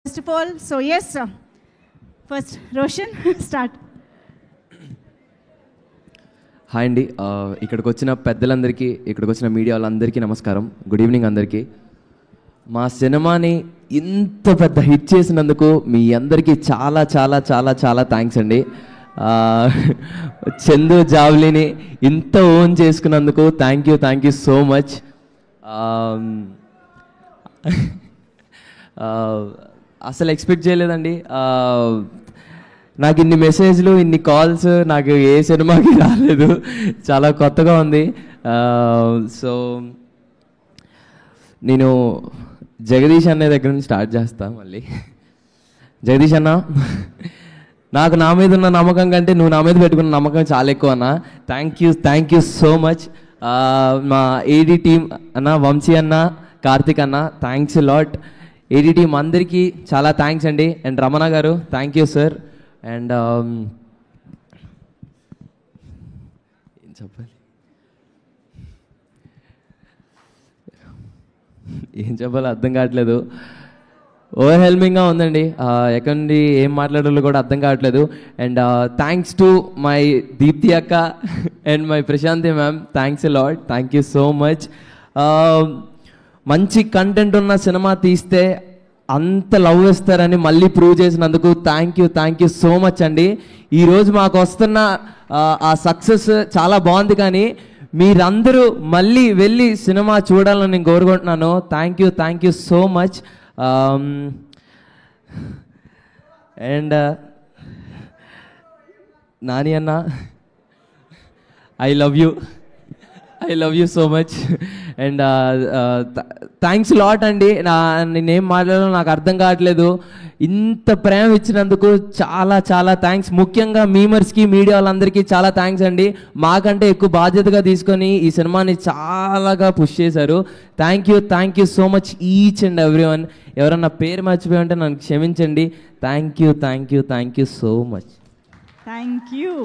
First of all, so yes, first Roshan, start. Hi అండి, ఇక్కడికి వచ్చిన పెద్దలందరికీ, ఇక్కడికి వచ్చిన మీడియా వాళ్ళందరికీ నమస్కారం. గుడ్ ఈవినింగ్ అందరికీ. మా సినిమాని ఇంత పెద్ద హిట్ చేసినందుకు మీ అందరికీ చాలా చాలా చాలా చాలా థ్యాంక్స్ అండి. చందు జావ్లీని ఇంత ఓన్ చేసుకున్నందుకు థ్యాంక్ యూ సో మచ్. అసలు ఎక్స్పెక్ట్ చేయలేదండి. నాకు ఇన్ని మెసేజ్లు, ఇన్ని కాల్స్ నాకు ఏ సినిమాకి రాలేదు. చాలా కొత్తగా ఉంది. సో నేను జగదీష్ అనే దగ్గర నుంచి స్టార్ట్ చేస్తా. మళ్ళీ జగదీష్ అన్న, నాకు నా మీద ఉన్న నమ్మకం కంటే నువ్వు నా మీద పెట్టుకున్న నమ్మకం చాలా ఎక్కువ అన్న. Thank you so much. మా ఏడీ టీమ్ అన్న, వంశీ అన్న, కార్తిక్ అన్న, థ్యాంక్స్ లాట్. ఏడీ టీమ్ అందరికీ చాలా థ్యాంక్స్ అండి. అండ్ రమణ గారు, థ్యాంక్ యూ సార్. అండ్ ఏం చెప్పాలో అర్థం కావట్లేదు. ఓవర్హెల్మింగ్గా ఉందండి. ఎక్కడి నుండి ఏం మాట్లాడాలో కూడా అర్థం కావట్లేదు. And thanks to my Deepthi అక్క and my Prashanthi ma'am, thanks a lot. Thank you so much. మంచి కంటెంట్ ఉన్న సినిమా తీస్తే అంత లవ్ ఇస్తారని మళ్ళీ ప్రూవ్ చేసినందుకు థ్యాంక్ యూ సో మచ్ అండి. ఈరోజు మాకు వస్తున్న ఆ సక్సెస్ చాలా బాగుంది, కానీ మీరందరూ మళ్ళీ వెళ్ళి సినిమా చూడాలని నేను కోరుకుంటున్నాను. Thank you so much. And Nani అన్న, I love you so much. And thanks lot అండి. నేనేం మాట్లాడాలో నాకు అర్థం కావట్లేదు. ఇంత ప్రేమ ఇచ్చినందుకు చాలా చాలా థ్యాంక్స్. ముఖ్యంగా మీమర్స్కి, మీడియా వాళ్ళందరికీ చాలా థ్యాంక్స్ అండి. మాకంటే ఎక్కువ బాధ్యతగా తీసుకొని ఈ సినిమాని చాలాగా పుష్ చేశారు. Thank you so much each and every one. ఎవరన్నా పేరు మర్చిపోయి ఉంటే నన్ను క్షమించండి. Thank you so much. Thank you.